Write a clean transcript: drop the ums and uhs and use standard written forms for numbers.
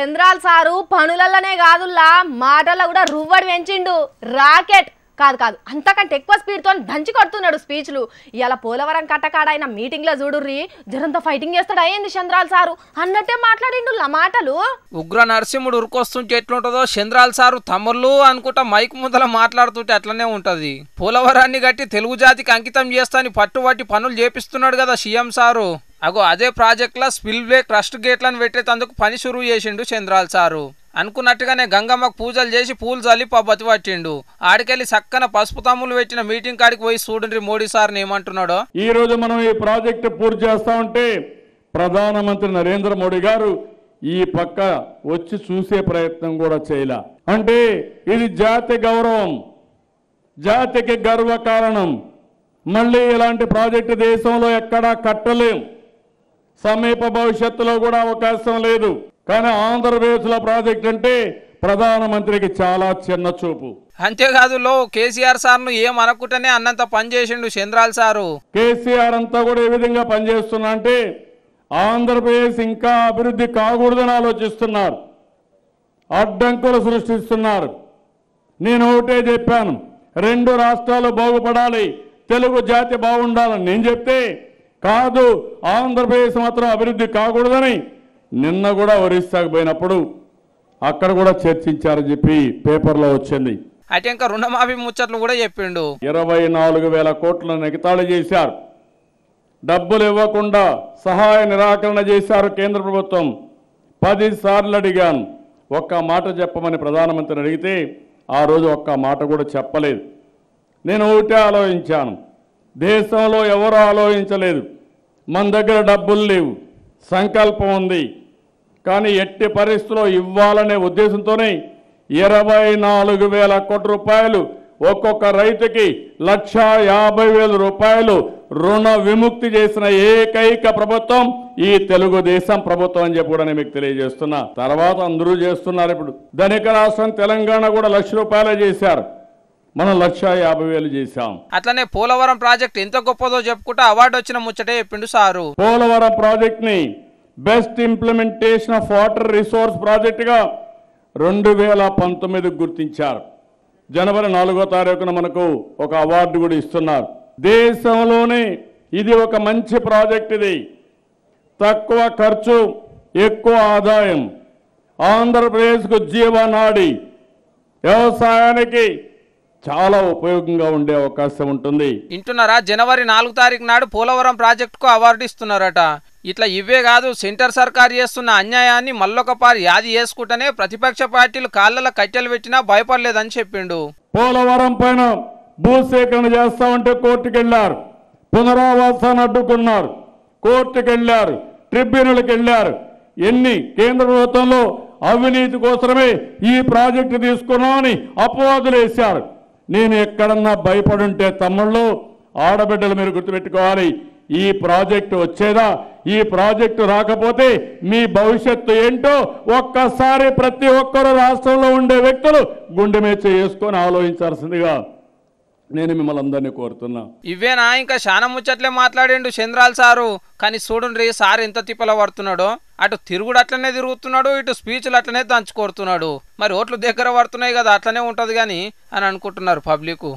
చంద్రాల్ sir పనులల్లనే కాదుల్లా మాటల్లో కూడా రువ్వడి పెంచిండు. Rocket కాదు కాదు అంతకంటే ఎక్కువ స్పీడ్తో దంచి కొడుతున్నాడు స్పీచ్లు. ఇలా పోలవరం కట్టకాడ ఆయన మీటింగ్లో చూడుర్రి జరంత ఫైటింగ్ చేస్తాడు అయ్యింది చంద్రాల్ సారు అన్నట్టే మాట్లాడిండు మాటలు. ఉగ్ర నరసింహుడు ఉరుకొస్తుంటే ఎట్లుంటుందో చంద్రాల్ సారు తమ్ముళ్ళు అనుకుంటా మైక్ ముందల మాట్లాడుతుంటే అట్లనే ఉంటది. పోలవరాన్ని గట్టి తెలుగు జాతికి అంకితం చేస్తాని పట్టుబట్టి పనులు చేపిస్తున్నాడు కదా సీఎం సారు. అగో అదే ప్రాజెక్టులో స్పిల్వే క్రస్ట్ గేట్లను పెట్టేందుకు పని షురువు చేసిండు చంద్రాల్ సారు. అనుకున్నట్టుగానే గంగమ్మకు పూజలు చేసి పూలు చల్లి బతి పట్టిండు. ఆడికెళ్ళి చక్కన పసుపు తమ్ములు పెట్టిన మీటింగ్ కాడికి పోయి చూడండి మోడీ సార్ని ఏమంటున్నాడో. ఈ రోజు మనం ఈ ప్రాజెక్టు పూర్తి చేస్తా ఉంటే ప్రధానమంత్రి నరేంద్ర మోడీ గారు ఈ పక్క వచ్చి చూసే ప్రయత్నం కూడా చేయలే. అంటే ఇది జాతి గౌరవం, జాతికి గర్వ కారణం. మళ్ళీ ఇలాంటి ప్రాజెక్టు దేశంలో ఎక్కడా కట్టలేం, సమీప భవిష్యత్తులో కూడా అవకాశం లేదు. కానీ ఆంధ్రప్రదేశ్లో ప్రాజెక్ట్ అంటే ప్రధానమంత్రికి చాలా చిన్న చూపు. అంతేకాదు కేసీఆర్ సార్ను ఏం అనకుండానే అన్నంత పని చేసిండు చంద్రాల్ సారు. కేసీఆర్ అంతా కూడా ఏ విధంగా పనిచేస్తున్నా అంటే ఆంధ్రప్రదేశ్ ఇంకా అభివృద్ధి కాకూడదని ఆలోచిస్తున్నారు, అడ్డంకులు సృష్టిస్తున్నారు. నేను ఒకటే చెప్పాను, 2 రాష్ట్రాలు బాగుపడాలి, తెలుగు జాతి బాగుండాలని నేను చెప్తే కాదు ఆంధ్రప్రదేశ్ మాత్రం అభివృద్ధి కాకూడదని నిన్న కూడా ఒరిస్సాకు పోయినప్పుడు అక్కడ కూడా చర్చించారని చెప్పి పేపర్లో వచ్చింది. అయితే ఇంకా రుణమాఫీ ముచ్చట్లు కూడా చెప్పిండు. 24,000 కోట్లను ఎగతాళి చేశారు, డబ్బులు ఇవ్వకుండా సహాయ నిరాకరణ చేశారు కేంద్ర ప్రభుత్వం. 10 సార్లు అడిగాను, ఒక్క మాట చెప్పమని ప్రధానమంత్రిని అడిగితే ఆ రోజు ఒక్క మాట కూడా చెప్పలేదు. నేను ఒకటే ఆలోచించాను, దేశంలో ఎవరు ఆలోచించలేదు, మన దగ్గర డబ్బులు లేవు, సంకల్పం ఉంది, కానీ ఎట్టి పరిస్థితుల్లో ఇవ్వాలనే ఉద్దేశంతోనే 24,000 కోట్ల రూపాయలు ఒక్కొక్క రైతుకి 1,50,000 రూపాయలు రుణ విముక్తి చేసిన ఏకైక ప్రభుత్వం ఈ తెలుగుదేశం ప్రభుత్వం అని చెప్పి కూడా నేను మీకు తెలియజేస్తున్నా. తర్వాత అందరూ చేస్తున్నారు. ఇప్పుడు ధనిక రాష్ట్రం తెలంగాణ కూడా 1,00,000 రూపాయలే చేశారు, మనం 1,50,000 చేశాం. అట్లనే పోలవరం ప్రాజెక్ట్ ఎంత గొప్పదో చెప్పుకుంటూ అవార్డు వచ్చిన ముచ్చటే చెప్పిండు సారు. పోలవరం ప్రాజెక్ట్ ని best implementation of water resource project గా 2019 గుర్తించారు. జనవరి 4వ తారీఖున మనకు ఒక అవార్డు కూడా ఇస్తున్నారు. దేశంలోనే ఇది ఒక మంచి ప్రాజెక్ట్, ఇది తక్కువ ఖర్చు ఎక్కువ ఆదాయం, ఆంధ్రప్రదేశ్కు జీవనాడి, వ్యవసాయానికి చాలా ఉపయోగంగా ఉండే అవకాశం ఉంటుంది. వింటున్నారా? జనవరి 4వ తారీఖు నాడు పోలవరం ప్రాజెక్టుకు అవార్డు ఇస్తున్నారట. ఇట్లా ఇవే కాదు, సెంటర్ సర్కార్ చేస్తున్న అన్యాయాన్ని మళ్ళొకపారి యాది చేసుకుంటేనే ప్రతిపక్ష పార్టీలు కాళ్ళ కట్టెలు పెట్టినా భయపడలేదని చెప్పిండు. పోలవరం పైన భూసేకరణ చేస్తామంటే కోర్టుకు వెళ్లారు, పునరావాసాన్ని అడ్డుకున్నారు, కోర్టుకు వెళ్లారు, ట్రిబ్యునల్కి వెళ్లారు. ఎన్ని కేంద్ర ప్రభుత్వంలో అవినీతి కోసమే ఈ ప్రాజెక్టు తీసుకున్నామని అపవాదులు వేశారు. నేను ఎక్కడన్నా భయపడుంటే తమ్ముళ్ళు ఆడబిడ్డలు మీరు గుర్తుపెట్టుకోవాలి, ఈ ప్రాజెక్టు వచ్చేదా, ఈ ప్రాజెక్టు రాకపోతే మీ భవిష్యత్తు ఏంటో ఒక్కసారి ప్రతి ఒక్కరు రాష్ట్రంలో ఉండే వ్యక్తులు గుండె మీద చేసుకొని ఆలోచించాల్సిందిగా నేను మిమ్మల్ని అందరినీ కోరుతున్నా. ఇవేనా ఇంకా చాలా ముచ్చట్లే మాట్లాడిండు చంద్రాల్ సారు. కానీ చూడండి సార్ ఎంత తిప్పల పడుతున్నాడో, అటు తిరుగుడు అట్లనే తిరుగుతున్నాడు, ఇటు స్పీచ్లు అట్లనే దంచుకొడుతున్నాడు. మరి ఓట్లు దగ్గర పడుతున్నాయి కదా, అట్లనే ఉంటది కానీ అని అనుకుంటున్నారు పబ్లిక్.